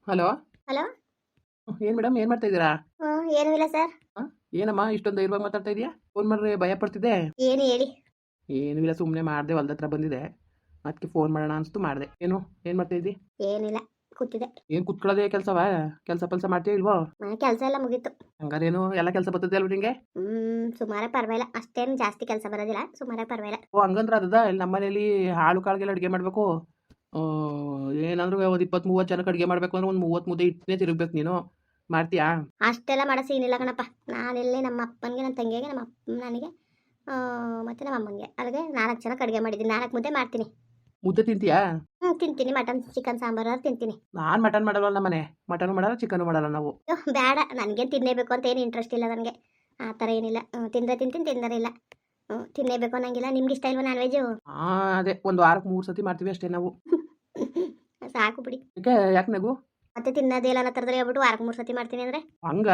Hello. Hello. ಏನು madam, ಏನು ಮಾಡ್ತಾ ಇದ್ದೀರಾ? ಏನೂ ಇಲ್ಲ ಸರ್. ಹಾಂ. ಏನಮ್ಮ ಇಷ್ಟೊಂದು ಧೈರ್ಯವಾಗಿ ಮಾತಾಡ್ತಾ ಇದೀಯಾ? ಫೋನ್ ಮಾಡಿದ್ರೆ ಭಯ ಪಡ್ತಿದ್ದೆ. ಏನು ಹೇಳಿ. ಏನೂ ಇಲ್ಲ, ಸುಮ್ಮನೆ ಮಾಡಿದೆ, ಹೊಲ್ದ ಹತ್ರ ಬಂದಿದೆ. ಅದಕ್ಕೆ ಫೋನ್ ಮಾಡೋಣ ಅನಿಸ್ತು ಮಾಡಿದೆ. ಏನು ಮಾಡ್ತಾ ಇದ್ದಿ? ಏನಿಲ್ಲ, ಕೂತಿದ್ದೆ. ಏನು ಕುತ್ಕೊಳ್ಳೋದೇ ಕೆಲಸವಾ? ಕೆಲಸ ಮಾಡ್ತೀಯ ಇಲ್ವೋ? ಕೆಲಸ ಎಲ್ಲ ಮುಗೀತು. ಹಂಗಾರೇನು ಎಲ್ಲ ಕೆಲಸ ಬರ್ತದೆ ಅಲ್ವ ನಿಂಗೆ? ಸುಮಾರೇ ಪರವಾಗಿಲ್ಲ, ಅಷ್ಟೇನು ಜಾಸ್ತಿ ಕೆಲಸ ಬರೋದಿಲ್ಲ, ಸುಮಾರೇ ಪರವಾಗಿಲ್ಲ. ಓ, ಹಂಗಂದ್ರೆ ಅದದ ಇಲ್ಲಿ ನಮ್ಮ ಮನೇಲಿ ಹಾಳು ಕಾಳಿಗೆಲ್ಲ ಅಡುಗೆ ಮಾಡಬೇಕು. ಏನಂದ್ರೆ ಒಂದು 20-30 ಜನಕ್ಕೆ ಅಡುಗೆ ಮಾಡಬೇಕು ಅಂದ್ರೆ ಒಂದು 30 ಮುದ್ದೆ ಇಟ್ಟೇ ತಿರುಗ್ಬೇಕು ನೀನು. ಮಾಡ್ತೀಯಾ? ಅಷ್ಟೆಲ್ಲ ಮಾಡೋ ಸೀನ್ ಇಲ್ಲ ಕಣಪ್ಪ. ನಾನಿಲ್ಲಿ ನಮ್ಮ ಅಪ್ಪನಿಗೆ, ನನ್ನ ತಂಗಿಗೆ, ನಮ್ಮ ಅಪ್ಪ ನನಗೆ, ಮತ್ತು ನಮ್ಮ ಅಮ್ಮನಿಗೆ ಅಲ್ಲಿಗೆ 4 ಜನಕ್ಕೆ ಅಡುಗೆ ಮಾಡಿದ್ದೀನಿ. 4 ಮುದ್ದೆ ಮಾಡ್ತೀನಿ. ಮುದ್ದೆ ತಿಂತೀಯಾ? ತಿಂತೀನಿ. ಮಟನ್ ಚಿಕನ್ ಸಾಂಬಾರು ತಿಂತೀನಿ. ನಾನು ಮಟನ್ ಮಾಡಲ್ಲ ನಮ್ಮ ಮನೆ. ಮಟನು ಮಾಡಲ್ಲ, ಚಿಕನು ಮಾಡಲ್ಲ ನಾವು. ಬೇಡ, ನನಗೇನು ತಿನ್ನಲೇಬೇಕು ಅಂತ ಏನು ಇಂಟ್ರೆಸ್ಟ್ ಇಲ್ಲ ನನಗೆ. ಆ ಥರ ಏನಿಲ್ಲ. ತಿಂದರೆ ತಿಂತೀನಿ, ತಿಂದರೆ ಇಲ್ಲ. ತಿನ್ನಲೇಬೇಕು ಅನ್ನಂಗಿಲ್ಲ. ನಿಮ್ಗೆ ಇಷ್ಟ ಇಲ್ವಾ ನಾನ್ ವೆಜ್ಜು? ಅದೇ ಒಂದು ವಾರಕ್ಕೆ 3 ಸತಿ ಮಾಡ್ತೀವಿ ಅಷ್ಟೇ ನಾವು. ಸಾಕು ಬಿಡಿ. ಯಾಕೆ ನಗು? ಮತ್ತೆ ತಿನ್ನೋದೇ ಇಲ್ಲ ಅನ್ನೋ ಥರದಲ್ಲಿ ಹೇಳ್ಬಿಟ್ಟು ವಾರಕ್ಕೆ 3 ಸತಿ ಮಾಡ್ತೀನಿ ಅಂದರೆ ಹಂಗ.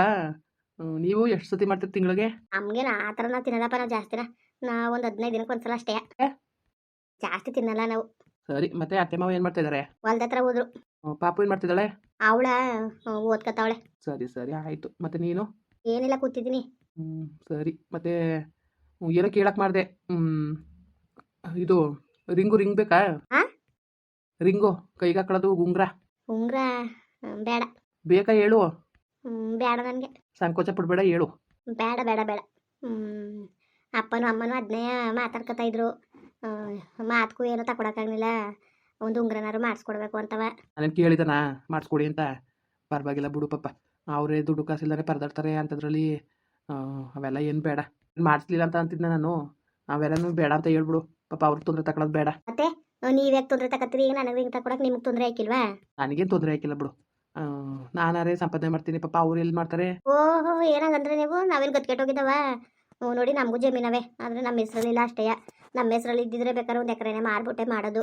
ನೀವು ಎಷ್ಟು ಸತಿ ಮಾಡ್ತೀರಿ ತಿಂಗಳಿಗೆ? ನಮ್ಗೇನು ಆ ಥರ ನಾವು ತಿನ್ನೋದಪ್ಪ. ನಾವು ಜಾಸ್ತಿನ, ನಾವು ಒಂದು 15 ದಿನಕ್ಕೆ ಒಂದ್ಸಲ ಅಷ್ಟೇ. ಜಾಸ್ತಿ ತಿನ್ನಲ್ಲ ನಾವು. ಸರಿ, ಮತ್ತೆ ಅತ್ತೆ ಮಾವ ಏನು ಮಾಡ್ತಾ ಇದ್ದಾರೆ? ಹೊಲ್ದ ಹತ್ರ ಹೋದ್ರು. ಪಾಪು ಏನು ಮಾಡ್ತಿದ್ದಾಳೆ? ಅವಳ ಓದ್ಕತ್ತಾವಳೆ. ಸರಿ ಸರಿ, ಆಯಿತು. ಮತ್ತೆ ನೀನು? ಏನಿಲ್ಲ, ಕೂತಿದ್ದೀನಿ. ಸರಿ. ಮತ್ತೆ ಏನೋ ಕೇಳಕ್ಕೆ ಮಾಡಿದೆ. ಇದು ರಿಂಗ್ ಬೇಕಾ? ಹಾ, ರಿಂಗು ಕೈಗೆ ಹಾಕೊಳ್ಳೋದು ಉಂಗ್ರ ಉಂಗ್ರ ಬೇಡ. ಬೇಕಾ ಹೇಳು. ಬೇಡ ನನಗೆ. ಸಂಕೋಚ ಪಡಬೇಡ, ಹೇಳು. ಬೇಡ ಬೇಡ ಬೇಡ. ಅಪ್ಪನೂ ಅಮ್ಮನೂ ಅದನ್ನೇ ಮಾತಾಡ್ಕೊತಾ ಇದ್ರು. ಮಾತಕ್ಕೂ ಏನೂ ತಗೊಳಕ್ಕಾಗಲಿಲ್ಲ. ಒಂದು ಉಂಗ್ರನಾರು ಮಾಡಿಸ್ಕೊಡ್ಬೇಕು ಅಂತವ. ನಾನೇನು ಕೇಳಿದನಾ ಮಾಡಿಸ್ಕೊಡಿ ಅಂತ? ಪರವಾಗಿಲ್ಲ ಬಿಡು ಪಾಪ. ಅವರೇ ದುಡ್ಡು ಕಾಸಿಲ್ಲದೆ ಪರದಾಡ್ತಾರೆ ಅಂಥದ್ರಲ್ಲಿ. ಅವೆಲ್ಲ ಏನು ಬೇಡ. ಮಾಡಿಸ್ಲಿಲ್ಲ ಅಂತ ಅಂತಿದ್ದೆ ನಾನು. ಅವೆಲ್ಲನೂ ಬೇಡ ಅಂತ ಹೇಳ್ಬಿಡು. ಪಾಪ ಅವ್ರಿಗೆ ತೊಂದರೆ ತಗೊಳ್ಳೋದು ಬೇಡ. ಮತ್ತೆ ನೀವ್ಯಾಕೆ ತೊಂದರೆ ತಗೋತೀರಿ? ಈಗ ನನಗೆ ಹಿಂಗೆ ತಗೊಳಕ್ಕೆ ನಿಮ್ಗೆ ತೊಂದರೆ ಆಯ್ಕಿಲ್ವಾ? ನನಗೇನು ತೊಂದರೆ ಆಯ್ಕಿಲ್ಲ ಬಿಡು. ನಾನಾರೇ ಸಂಪಾದನೆ ಮಾಡ್ತೀನಿ, ಪಾಪ ಅವ್ರು ಎಲ್ಲಿ ಮಾಡ್ತಾರೆ? ಓಹೋ, ಏನಂಗಂದ್ರೆ ನೀವು ನಾವೇನು ಗತ್ಕೆಟ್ಟೋಗಿದ್ದಾವ? ನೋಡಿ, ನಮಗೂ ಜಮೀನವೆ, ಆದರೆ ನಮ್ಮ ಹೆಸ್ರಲ್ಲಿಲ್ಲ ಅಷ್ಟೇ. ನಮ್ಮ ಹೆಸ್ರಲ್ಲಿ ಇದ್ದಿದ್ರೆ ಬೇಕಾದ್ರೆ ಒಂದು ಎಕರೆನೇ ಮಾರ್ಬಿಟ್ಟೆ ಮಾಡೋದು.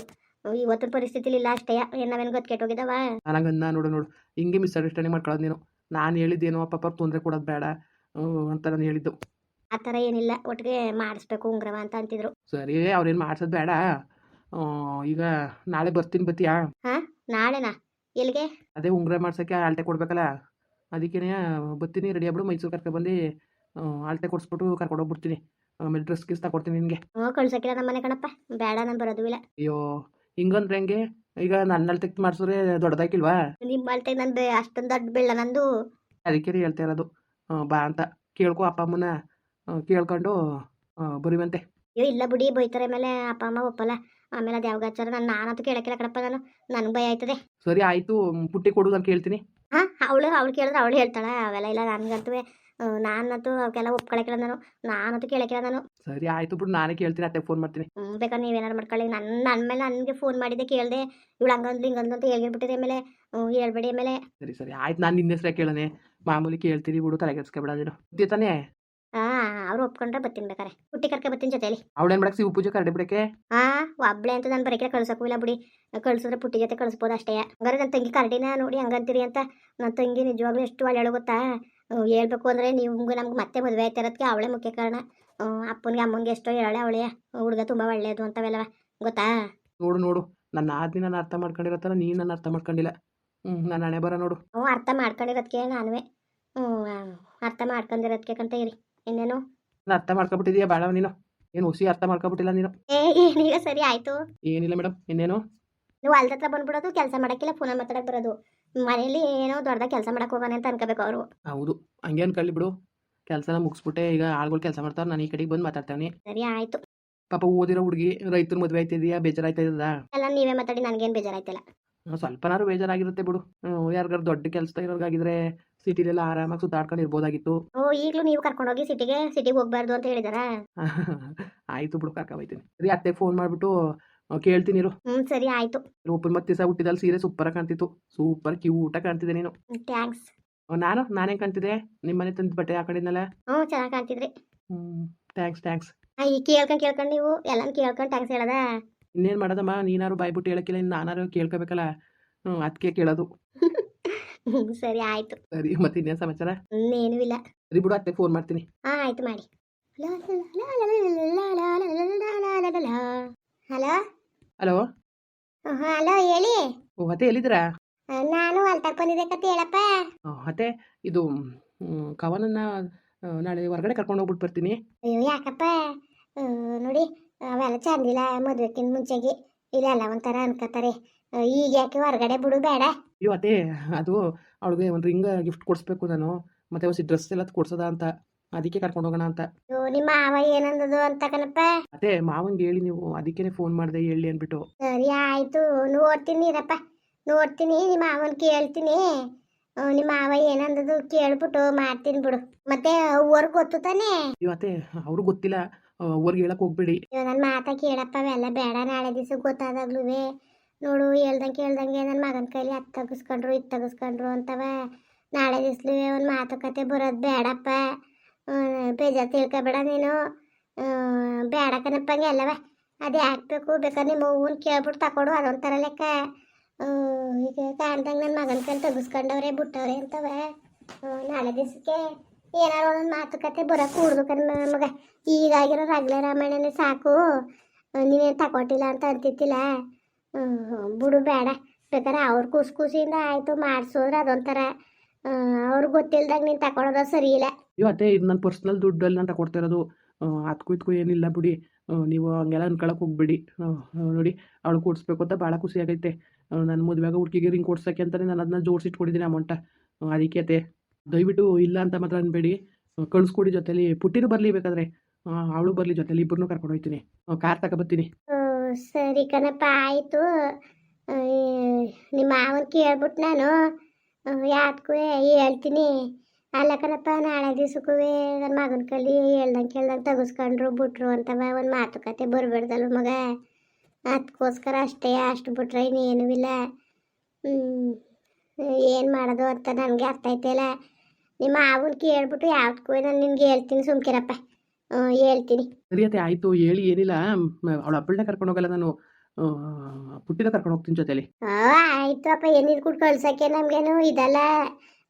ಇವತ್ತಿನ ಪರಿಸ್ಥಿತಿಲಿ ಇಲ್ಲ ಅಷ್ಟೇ. ಏನು ನಾವೇನು ಗತ್ಕೆಟ್ಟೋಗಿದ್ದಾವ? ನನಗನ್ನ ನೋಡು ಹಿಂಗೆ ಮಿಸ್ಅಂಡರ್ಸ್ಟ್ಯಾಂಡಿಂಗ್ ಮಾಡ್ಕೊಳ್ಳೋದು ನೀನು. ನಾನು ಹೇಳಿದ್ದೇನೋ ಪಾಪ ಅವ್ರು ತೊಂದರೆ ಕೊಡೋದು ಬೇಡ ಅಂತ ನಾನು ಹೇಳಿದ್ದು. ಆ ಥರ ಏನಿಲ್ಲ, ಒಟ್ಟಿಗೆ ಮಾಡಿಸ್ಬೇಕು ಉಂಗ್ರವ ಅಂತ ಅಂತಿದ್ರು. ಸರಿ, ಅವ್ರೇನು ಮಾಡ್ಸೋದು ಬೇಡ. ಈಗ ನಾಳೆ ಬರ್ತೀನಿ, ಬತ್ತೀಯಾ? ಹಾಂ, ನಾಳೆನಾ? ಎಲ್ಲಿಗೆ? ಅದೇ ಉಂಗುರ ಮಾಡ್ಸೋಕ್ಕೆ ಅಳತೆ ಕೊಡ್ಬೇಕಲ್ಲ, ಅದಕ್ಕೇ ಬರ್ತೀನಿ. ರೆಡಿ ಆಗ್ಬಿಡು, ಮೈಸೂರು ಕರ್ಕೊಬಂದು ಅಳತೆ ಕೊಡಿಸ್ಬಿಟ್ಟು ಕರ್ಕೊಂಡೋಗ್ಬಿಡ್ತೀನಿ. ಆಮೇಲೆ ಡ್ರೆಸ್ ಗಿಸ್ ತಗೊಡ್ತೀನಿ ನಿನಗೆ. ಕಳ್ಸೋಕ್ಕಿಲ್ಲ ನಮ್ಮ ಮನೆ ಕಣಪ್ಪ. ಬೇಡ, ನಾನು ಬರೋದು ಇಲ್ಲ. ಅಯ್ಯೋ, ಹಿಂಗಂದ್ರೆ ಹೆಂಗೆ? ಈಗ ನನ್ನ ಅಳತೆ ಮಾಡಿಸಿದ್ರೆ ದೊಡ್ಡದಾಗಿಲ್ವಾ? ನಿಮ್ಮ ಅಳ್ತೆ ನಂದು ಅಷ್ಟೊಂದು ದೊಡ್ಡ ಬೆಳ್ಳ ನಂದು. ಅದಕ್ಕೆ ಹೇಳ್ತಾ ಇರೋದು. ಬಾ ಅಂತ ಕೇಳ್ಕೊ ಅಪ್ಪ ಅಮ್ಮನ. ಕೇಳ್ಕೊಂಡು ಬರುವಂತೆ. ಅಯ್ಯೋ ಇಲ್ಲ ಬಿಡಿ, ಬೈತಾರೆ. ಮೇಲೆ ಅಪ್ಪ ಅಮ್ಮ ಒಪ್ಪಲ್ಲ. ಆಮೇಲೆ ಅದು ಯಾವಾಗಾಚಾರ ನಾನಂತೂ ಕೇಳಕ್ಕಿಲ್ಲ ಕಣಪ್ಪ. ನನಗೆ ಭಯ ಆಯ್ತದೆ. ಸರಿ ಆಯಿತು, ಪುಟ್ಟಿ ಕೊಡು, ನಾನು ಕೇಳ್ತೀನಿ. ಹಾಂ, ಅವಳು ಕೇಳಿದ್ರೆ ಅವಳು ಹೇಳ್ತಾಳೆ. ಅವೆಲ್ಲ ಇಲ್ಲ ನನಗಂತೂ. ನಾನಂತೂ ಅವಕ್ಕೆಲ್ಲ ಒಪ್ಕೊಳಕ್ಕಿಲ್ಲ. ನಾನಂತೂ ಕೇಳಕ್ಕಿಲ್ಲ ನಾನು. ಸರಿ ಆಯಿತು ಬಿಡು, ನಾನೇ ಕೇಳ್ತೀನಿ, ಅತ್ತೆ ಫೋನ್ ಮಾಡ್ತೀನಿ. ಬೇಕಾದ್ರೆ ನೀವೇನಾರು ಮಾಡ್ಕೊಳ್ಳಿ. ನನ್ನ ಮೇಲೆ ನನಗೆ ಫೋನ್ ಮಾಡಿದ್ದೆ, ಕೇಳಿದೆ. ಇವಳು ಹಂಗಂದ್ಲು ಹಿಂಗಂದ್ಲು ಅಂತ ಹೇಳ್ಬಿಟ್ಟಿದೆ. ಆಮೇಲೆ ಹೇಳ್ಬೇಡಿ ಆಮೇಲೆ. ಸರಿ ಸರಿ ಆಯ್ತು, ನಾನು ನಿನ್ನ ಹೆಸ್ರೇ ಕೇಳನೆ. ಮಾಮೂಲಿ ಕೇಳ್ತೀನಿ ಬಿಡು, ತಲೆಗೆಡ್ಸ್ಕೊಬೇಡ ನೀನು. ಬುದ್ಧಿ ತಾನೇ? ಅವ್ರು ಒಪ್ಕೊಂಡ್ರೆ ಬರ್ತೀನಿ. ಬೇಕಾರೆ ಪುಟ್ಟಿ ಕರ್ಕೆ ಬರ್ತೀನಿ ಜೊತೆಲಿ. ಅವಳೇನು ಮಾಡಕ್ಕೆ ಶಿವ ಪೂಜೆ ಕರಡಿ ಬಿಡಕ್ಕೆ? ಒಬ್ಳೆ ಅಂತ ನಾನು ಬರೋಕೆ ಕಳ್ಸೋಕ್ಕೂ ಇಲ್ಲ ಬಿಡಿ. ಕಳ್ಸಿದ್ರೆ ಪುಟ್ಟಿ ಜೊತೆ ಕಳಿಸ್ಬೋದು ಅಷ್ಟೇ. ಹಂಗಾರೆ ನನ್ನ ತಂಗಿ ಕರಡಿನ ನೋಡಿ ಹಂಗಂತೀರಿ ಅಂತ. ನನ್ನ ತಂಗಿ ನಿಜವಾಗ್ಲೂ ಎಷ್ಟು ಒಳ್ಳೆಯಳು ಗೊತ್ತಾ? ಹೇಳ್ಬೇಕು ಅಂದರೆ ನಿಮ್ಗೆ ನಮ್ಗೆ ಮತ್ತೆ ಮದುವೆ ಆಯ್ತಿರೋದಕ್ಕೆ ಅವಳೇ ಮುಖ್ಯ ಕಾರಣ. ಅಪ್ಪನಿಗೆ ಅಮ್ಮನಿಗೆ ಎಷ್ಟೋ ಹೇಳಳೆ ಅವಳೇ. ಹುಡುಗ ತುಂಬ ಒಳ್ಳೆಯದು ಅಂತವೆಲ್ಲವ ಗೊತ್ತಾ? ನೋಡು, ನನ್ನ ಆದ್ನಿ ನಾನು ಅರ್ಥ ಮಾಡ್ಕೊಂಡಿರತ್ತಲ್ಲ, ನೀನು ನನ್ನ ಅರ್ಥ ಮಾಡ್ಕೊಂಡಿಲ್ಲ. ನಾನು ಹಣೆ ಬರ ನೋಡು. ಅರ್ಥ ಮಾಡ್ಕೊಂಡಿರೋದಕ್ಕೆ ನಾನುವೇ. ಅರ್ಥ ಮಾಡ್ಕೊಂಡಿರೋದಕ್ಕೆ ಕಂತ ಇರಿ. ಇನ್ನೇನು? ನಾನು ಅರ್ಥ ಮಾಡ್ಕೊಬಿಟ್ಟಿದೀಯ ಭಾಳ ನೀನು. ಏನು ಹುಸಿ ಅರ್ಥ ಮಾಡ್ಕೊಬಿಟ್ಟಿಲ್ಲ ನೀನು. ಏನೀಗ ಸರಿ ಆಯಿತು. ಏನಿಲ್ಲ ಮೇಡಮ್, ಇನ್ನೇನು? ನೀವು ಹೊಲ್ದ ಹತ್ರ ಬಂದ್ಬಿಡೋದು, ಕೆಲಸ ಮಾಡೋಕ್ಕಿಲ್ಲ, ಫೋನಲ್ಲಿ ಮಾತಾಡಕ್ಕೆ ಬರೋದು. ಮನೇಲಿ ಏನೋ ದೊಡ್ಡದಾಗ ಕೆಲಸ ಮಾಡಕ್ಕೆ ಹೋಗೋಣ ಅಂತ ಅನ್ಕೋಬೇಕು ಅವರು. ಹೌದು, ಹಂಗೆ ಅನ್ಕೊಳ್ಳಿ ಬಿಡು. ಕೆಲಸನ ಮುಗಿಸ್ಬಿಟ್ಟೆ ಈಗ ಆಳ್ಗಳು ಕೆಲಸ ಮಾಡ್ತಾರೆ, ನಾನು ಈ ಕಡೆಗೆ ಬಂದು ಮಾತಾಡ್ತಾನೆ. ಸರಿ ಆಯಿತು. ಪಾಪ ಓದಿರೋ ಹುಡುಗಿ, ರೈತರ ಮದುವೆ ಆಯ್ತಿದೆಯಾ, ಬೇಜಾರಾಯ್ತಾ ಇದ್ದದ? ಎಲ್ಲ ನೀವೇ ಮಾತಾಡಿ, ನನಗೇನು ಬೇಜಾರಾಯ್ತಿಲ್ಲ. ಸ್ವಲ್ಪನಾರು ಬೇಜಾರಾಗಿರುತ್ತೆ ಬಿಡು. ಯಾರಿಗಾರು ದೊಡ್ಡ ಕೆಲಸ ಇರೋರ್ಗಾಗಿದ್ರೆ ಸಿಟಿಲೆಲ್ಲ ಆರಾಮಾಗಿ ಸುತ್ತಾಡ್ಕೊಂಡು ಇರ್ಬೋದಾಗಿತ್ತು. ಈಗಲೂ ನೀವು ಕರ್ಕೊಂಡೋಗಿ ಸಿಟಿಗೆ ಹೋಗ್ಬಾರ್ದು ಅಂತ ಹೇಳಿದಾರಾ? ಆಯಿತು ಬಿಡು, ಕರ್ಕೊಂಬೈತೀನಿ. ಸರಿ, ಅತ್ತೆಗೆ ಫೋನ್ ಮಾಡಿಬಿಟ್ಟು ಕೇಳ್ತೀನಿ ಇರು. ಸರಿ ಆಯಿತು. ಒಪ್ಪನ ಮತ್ತೆ ದಿವಸ ಹುಟ್ಟಿದಲ್ಲಿ ಸೀರೆ ಸೂಪರಾಗಿ ಕಾಣ್ತಿತ್ತು. ಸೂಪರ್ ಕ್ಯೂಟಾಗಿ ಕಾಣ್ತಿದ್ದೆ ನೀನು. ಥ್ಯಾಂಕ್ಸ್. ನಾನೇ ಕಾಣ್ತಿದ್ದೆ? ನಿಮ್ಮ ಮನೆ ತಂದು ಬಟ್ಟೆ ಹಾಕೊಂಡಿದ್ನಲ್ಲ. ಚೆನ್ನಾಗಿ ಕಾಣ್ತಿದ್ರಿ. ಥ್ಯಾಂಕ್ಸ್. ಈಗ ಕೇಳ್ಕೊಂಡು ನೀವು ಎಲ್ಲಾನು ಕೇಳ್ಕೊಂಡು ಥ್ಯಾಂಕ್ಸ್ ಹೇಳದ? ಇನ್ನೇನು ಮಾಡೋದಮ್ಮ, ನೀನಾರು ಬಾಯ್ಬಿಟ್ಟು ಹೇಳಕ್ಕಿಲ್ಲ, ಇನ್ನು ನಾನಾರು ಕೇಳ್ಕೊಬೇಕಲ್ಲ. ಅದಕ್ಕೆ ಕೇಳೋದು. ಸರಿ ಆಯಿತು. ಸರಿ, ಮತ್ತೆ ಇನ್ನೇನು ಸಮಾಚಾರ? ಏನೂ ಇಲ್ಲ. ಸರಿ ಬಿಡು, ಅತ್ತೆ ಫೋನ್ ಮಾಡ್ತೀನಿ. ಆಯಿತು ಮಾಡಿ. ಹಲೋ. ಹಲೋ. ಹಲೋ, ಹೇಳಿ. ಓ, ಅತ್ತೆ ಎಲ್ಲಿದ್ದೀರಾ? ನಾನು ಹೊಲ್ತಕ್ಕೆ ಬಂದಿದ್ದೆ ಕತೆ ಹೇಳಪ್ಪ. ಅತ್ತೆ ಇದು ಕವನನ್ನು ನಾಳೆ ಹೊರಗಡೆ ಕರ್ಕೊಂಡು ಹೋಗ್ಬಿಟ್ಟು ಬರ್ತೀನಿ. ಅಯ್ಯೋ ಯಾಕಪ್ಪ, ನೋಡಿ ಅವೆಲ್ಲ ಚಂದಿಲ್ಲ ಮದುವೆಕ್ಕಿಂತ ಮುಂಚೆಗೆ ಇಲ್ಲೆಲ್ಲ ಒಂಥರ ಅನ್ಕೋತಾರೆ. ಈಗ ಯಾಕೆ ಹೊರಗಡೆ ಬಿಡು ಬೇಡ. ಅಯ್ಯೋ ಅತ್ತೆ, ಅದು ಅವಳಿಗೆ ಒಂದು ರಿಂಗ್ ಗಿಫ್ಟ್ ಕೊಡಿಸ್ಬೇಕು ನಾನು, ಮತ್ತು ಹೊಸ ಡ್ರೆಸ್ ಎಲ್ಲ ಕೊಡ್ಸೋದ ಅಂತ, ಅದಕ್ಕೆ ಕರ್ಕೊಂಡು ಹೋಗೋಣ ಅಂತ. ಅಯ್ಯೋ ನಿಮ್ಮ ಮಾವ ಏನಂದದು ಅಂತ ಕಣಪ್ಪ. ಅತ್ತೆ ಮಾವಂಗೆ ಹೇಳಿ ನೀವು, ಅದಕ್ಕೇ ಫೋನ್ ಮಾಡಿದೆ ಹೇಳಿ ಅಂದ್ಬಿಟ್ಟು. ಸರಿ ಆಯ್ತು, ನೋಡ್ತೀನಿ ಇರಪ್ಪ, ನೋಡ್ತೀನಿ ನಿಮ್ಮ ಮಾವನ್ ಕೇಳ್ತೀನಿ. ನಿಮ್ಮ ಮಾವ ಏನಂದದು ಕೇಳ್ಬಿಟ್ಟು ಮಾಡ್ತೀನಿ ಬಿಡು. ಮತ್ತೆ ಊರ್ಗ್ ಗೊತ್ತು ತಾನೇ. ಅಯ್ಯೋ ಅತ್ತೆ, ಅವ್ರಿಗೆ ಗೊತ್ತಿಲ್ಲ, ಅವ್ರಿಗೆ ಹೇಳಕ್ಕೆ ಹೋಗ್ಬೇಡಿ. ನನ್ನ ಮಾತಾ ಕೇಳಪ್ಪ, ಅವೆಲ್ಲ ಬೇಡ. ನಾಳೆ ದಿವಸ ಗೊತ್ತಾದಾಗ್ಲೂ ನೋಡು ಹೇಳ್ದಂಗೆ ನನ್ನ ಮಗನ ಕೈಲಿ ಅದು ತೆಗಿಸ್ಕೊಂಡ್ರು ಇದು ತೆಗಿಸ್ಕೊಂಡ್ರು ಅಂತವ. ನಾಳೆ ದಿವ್ಸಲೂ ಒಂದು ಮಾತುಕತೆ ಬರೋದು ಬೇಡಪ್ಪ. ಬೇಜಾರು ತಿಳ್ಕೊಬೇಡ ನೀನು. ಬೇಡ ಕಣಪ್ಪಂಗೆ ಅಲ್ಲವ. ಅದೇ ಹಾಕ್ಬೇಕು, ಬೇಕಾದ್ರೆ ನಿಮ್ಮ ಹೂವನ್ ಕೇಳ್ಬಿಟ್ಟು ತಕೊಡು, ಅದೊಂಥರ ಲೆಕ್ಕ. ಈಗ ಕಾಣ್ದಂಗೆ ನನ್ನ ಮಗನ ಕೈಲಿ ತೆಗಿಸ್ಕೊಂಡವ್ರೆ ಬಿಟ್ಟವ್ರೆ ಅಂತವ. ನಾಳೆ ದಿವಸಕ್ಕೆ ಏನಾರು ಒಂದೊಂದು ಮಾತುಕತೆ ಬರೋಕೆ ಕೂಡ್ದು ಮಗ. ಈಗಾಗಿರೋ ರಗಳೆ ರಾಮಾಯಣನೇ ಸಾಕು, ನೀನೇನು ತಗೊಟ್ಟಿಲ್ಲ ಅಂತ ಅಂತಿತ್ತಿಲ್ಲ. ಬಿಡು ಬೇಡ. ಬೇಕಾದ್ರೆ ಅವ್ರ ಖುಷಿಯಿಂದ ಆಯಿತು ಮಾಡಿಸೋದ್ರೆ ಅದೊಂಥರ. ಅವ್ರಿಗೆ ಗೊತ್ತಿಲ್ದಾಗ ನೀನು ತಗೊಳೋದು ಸರಿ ಇಲ್ಲ. ಅಯ್ಯೋ ಅತ್ತೆ, ಇದು ನನ್ನ ಪರ್ಸ್ನಲ್ ದುಡ್ಡಲ್ಲಿ ನಾನು ತಗೊಡ್ತಾ ಇರೋದು, ಅದಕ್ಕೂ ಇದಕ್ಕೂ ಏನಿಲ್ಲ ಬಿಡಿ. ನೀವು ಹಂಗೆಲ್ಲ ಅನ್ಕೊಳಕ್ಕೆ ಹೋಗ್ಬೇಡಿ. ನೋಡಿ ಅವಳು ಕೊಡಿಸ್ಬೇಕು ಅಂತ ಭಾಳ ಖುಷಿ ಆಗೈತೆ. ನನ್ನ ಮದುವೆಗೆ ಹುಡುಗಿಗೆ ರಿಂಗ್ ಕೊಡ್ಸೋಕ್ಕೆ ಅಂತಲೇ ನಾನು ಅದನ್ನ ಜೋಡಿಸಿಟ್ಕೊಂಡಿದ್ದೀನಿ ಅಮೌಂಟ. ಅದಕ್ಕೆ ಅತ್ತೆ ದಯವಿಟ್ಟು ಇಲ್ಲ ಅಂತ ಮಾತ್ರ ಅನ್ಬೇಡಿ. ಕಳಿಸ್ಕೊಡಿ, ಜೊತೆಲಿ ಪುಟ್ಟಿನೂ ಬರಲಿ, ಬೇಕಾದರೆ ಅವಳು ಬರಲಿ, ಜೊತೆಲಿ ಇಬ್ಬರನ್ನೂ ಕರ್ಕೊಂಡು ಹೋಗ್ತೀನಿ. ಕಾರ್ ತಗೊಬರ್ತೀನಿ. ಸರಿ ಕಣಪ್ಪ ಆಯಿತು. ನಿಮ್ಮ ಮಾವನ್ ಕೇಳ್ಬಿಟ್ಟು ನಾನು ಯಾತ್ಗೂ ಹೇಳ್ತೀನಿ. ಅಲ್ಲ ಕಣಪ್ಪ, ನಾಳೆ ದಿವ್ಸಕ್ಕೂ ನನ್ನ ಮಗನ ಕೈಲಿ ಹೇಳ್ದಂಗೆ ತೆಗಿಸ್ಕೊಂಡ್ರು ಬಿಟ್ರು ಅಂತವ ಒಂದು ಮಾತುಕತೆ ಬರಬೇಡ್ದಲ್ವ ಮಗ. ಅದಕ್ಕೋಸ್ಕರ ಅಷ್ಟೇ, ಅಷ್ಟು ಬಿಟ್ರೆ ಇನ್ನೇನೂ ಇಲ್ಲ. ಏನು ಮಾಡೋದು ಅಂತ ನನಗೆ ಅರ್ಥ ಆಯ್ತಲ್ಲ. ನಿಮ್ಮ ಮಾವನ್ ಕೇಳ್ಬಿಟ್ಟು ಯಾವ್ದಕ್ಕೂ ನಾನು ನಿನ್ಗೆ ಹೇಳ್ತೀನಿ, ಸುಮ್ಕಿರಪ್ಪ. ಹೇಳ್ತೀನಿ. ಸರಿ ಅತ್ತೆ ಆಯಿತು, ಹೇಳಿ ಏನಿಲ್ಲ. ಅವಳ ಹಬ್ಬಳನ್ನ ಕರ್ಕೊಂಡು ಹೋಗಲ್ಲ ನಾನು, ಪುಟ್ಟಿನ ಕರ್ಕೊಂಡು ಹೋಗ್ತೀನಿ ಜೊತೆಲಿ. ಆಯಿತು ಅಪ್ಪ, ಏನಿದು ಕೂಡ ಕಳ್ಸೋಕ್ಕೆ ನಮಗೇನು ಇದಲ್ಲ.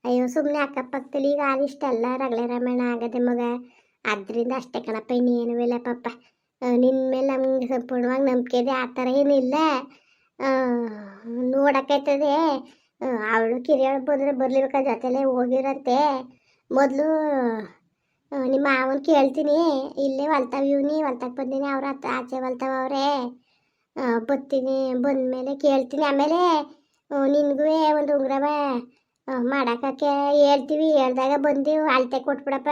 ಅಯ್ಯೋ ಸುಮ್ಮನೆ ಅಕ್ಕಪಕ್ಕದಲ್ಲಿ ಈಗ ಇಷ್ಟೆಲ್ಲ ರಗಳೆ ರಾಮಾಯಣ ಆಗದೆ ಮಗ. ಅದರಿಂದ ಅಷ್ಟೇ ಕಣಪ್ಪ, ಇನ್ನೇನು ಇಲ್ಲ ಪಾಪ. ನಿನ್ನ ಮೇಲೆ ನಮ್ಗೆ ಸಂಪೂರ್ಣವಾಗಿ ನಂಬಿಕೆ ಇದೆ, ಆ ಥರ ಏನಿಲ್ಲ. ನೋಡೋಕ್ಕಾಯ್ತದೆ. ಅವಳು ಕಿರಿಯಳು ಬಂದರೆ ಬರಲಿರ್ಬೇಕ ಜೊತೆಲೇ ಹೋಗಿರಂತೆ. ಮೊದಲು ನಿಮ್ಮ ಮಾವನ್ ಕೇಳ್ತೀನಿ, ಇಲ್ಲೇ ಹೊಲ್ತಾವ ಇವನಿ ಹೊಲ್ತಕ್ಕೆ ಬಂದೀನಿ, ಅವ್ರ ಆಚೆ ಹೊಲ್ತಾವ ಅವರೇ. ಬರ್ತೀನಿ, ಬಂದಮೇಲೆ ಕೇಳ್ತೀನಿ. ಆಮೇಲೆ ನಿನಗೂ ಒಂದು ಉಂಗ್ರವ ಮಾಡೋಕ್ಕೆ ಹೇಳ್ತೀವಿ. ಹೇಳ್ದಾಗ ಬಂದು ಅಳತೆ ಕೊಟ್ಬಿಡಪ್ಪ,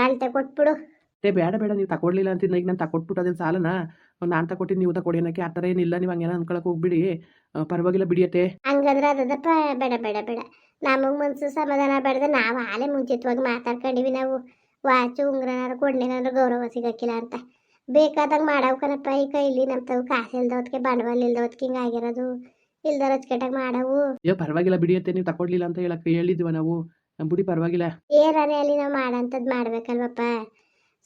ಅಳತೆ ಕೊಟ್ಬಿಡು. ಬೇಡ ಬೇಡ, ನೀವು ತಗೊಡ್ಲಿಲ್ಲ ಅಂತಿದ್ದ, ಈಗ ನಾನು ತಗೊಟ್ಬಿಟ್ಟು ಅದೇನು ಸಾಲನ, ನಾನು ತಗೊಟ್ಟಿದ್ದು ನೀವು ತಗೊಡಿ ಅನ್ನೋಕ್ಕೆ ಆ ಥರ ಏನಿಲ್ಲ. ನೀವು ಹಂಗೇನ ಅನ್ಕೊಳಕ್ಕೆ ಹೋಗ್ಬಿಡಿ, ಪರವಾಗಿಲ್ಲ ಬಿಡಿಯತ್ತೆ. ಹಂಗಂದ್ರೆ ಅದದಪ್ಪ, ಬೇಡ ಬೇಡ ಬೇಡ. ನಮಗೆ ಮನಸ್ಸು ಸಮಾಧಾನ ಬೇಡದೆ ನಾವು ಆಲೇ ಮುಂಚಿತವಾಗಿ ಮಾತಾಡ್ಕೊಂಡಿವಿ. ನಾವು ವಾಚು ಉಂಗ್ರನಾರು ಕೊಡ್ನೇನಾದ್ರು ಗೌರವ ಸಿಗೋಕ್ಕಿಲ್ಲ ಅಂತ ಬೇಕಾದಂಗೆ ಮಾಡವು ಈ ಕೈಲಿ ನಮ್ಮ ತಾವು ಕಾಸು ಇಲ್ದವತ್ಗೆ, ಬಂಡವಾಳ ಇಲ್ದವತ್ಗೆ ಹಿಂಗೆ ಆಗಿರೋದು. ಇಲ್ದಾರ ಅಚ್ಚುಕಟ್ಟಾಗಿ ಮಾಡವು. ಅಯ್ಯೋ ಪರವಾಗಿಲ್ಲ ಬಿಡಿಯತ್ತೆ, ನೀವು ತಗೊಡ್ಲಿಲ್ಲ ಅಂತ ಹೇಳಕ್ಕೆ ಹೇಳಿದ್ವಿ ನಾವು, ಬಿಡಿ ಪರವಾಗಿಲ್ಲ. ಏನಾರೇ ಅಲ್ಲಿ ನಾವು ಮಾಡೋಂಥದ್ದು ಮಾಡ್ಬೇಕಲ್ವಪ್ಪ.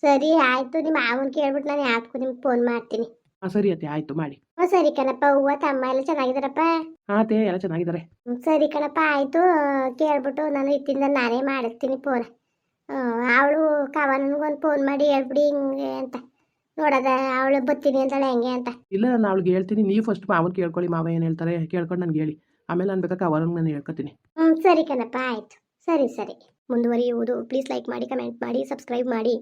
ಸರಿ ಆಯಿತು, ನಿಮ್ಮ ಮಾವನ್ ಕೇಳ್ಬಿಟ್ಟು ನಾನು ಯಾವ್ದಕ್ಕೂ ನಿಮ್ಗೆ ಫೋನ್ ಮಾಡ್ತೀನಿ. ಹಾಂ ಸರಿ ಅತ್ತೆ ಆಯಿತು, ಮಾಡಿ. ಸರಿ ಕಣಪ್ಪ. ಹೂವು ತಮ್ಮ ಎಲ್ಲ ಚೆನ್ನಾಗಿದ್ದಾರಪ್ಪ? ಹಾಂ ಅತ್ತೆ ಎಲ್ಲ ಚೆನ್ನಾಗಿದ್ದಾರೆ. ಸರಿ ಕಣಪ್ಪ ಆಯಿತು. ಕೇಳ್ಬಿಟ್ಟು ನಾನು ಇತ್ತಿಂದ ನಾನೇ ಮಾಡಿಸ್ತೀನಿ ಫೋನ್. ಅವಳು ಕವನನಿಗೊಂದು ಫೋನ್ ಮಾಡಿ ಹೇಳ್ಬಿಡಿ ಹಿಂಗೆ ಅಂತ, ನೋಡೋದ ಅವಳು ಬತ್ತೀನಿ ಅಂತಾಳೆ ಹೆಂಗೆ ಅಂತ. ಇಲ್ಲ, ನಾನು ಅವಳಿಗೆ ಹೇಳ್ತೀನಿ, ನೀವು ಫಸ್ಟ್ ಮಾವನ್ ಕೇಳ್ಕೊಳ್ಳಿ, ಮಾವ ಏನು ಹೇಳ್ತಾರೆ ಕೇಳ್ಕೊಂಡು ನನಗೆ ಹೇಳಿ, ಆಮೇಲೆ ನಾನು ಬೇಕಾದ್ರೆ ಅವನಿಗೆ ನಾನು ಹೇಳ್ಕೊತೀನಿ. ಸರಿ ಕಣಪ್ಪ ಆಯಿತು. ಸರಿ ಸರಿ, ಮುಂದುವರಿಯುವುದು. ಪ್ಲೀಸ್ ಲೈಕ್ ಮಾಡಿ, ಕಮೆಂಟ್ ಮಾಡಿ, ಸಬ್ಸ್ಕ್ರೈಬ್ ಮಾಡಿ.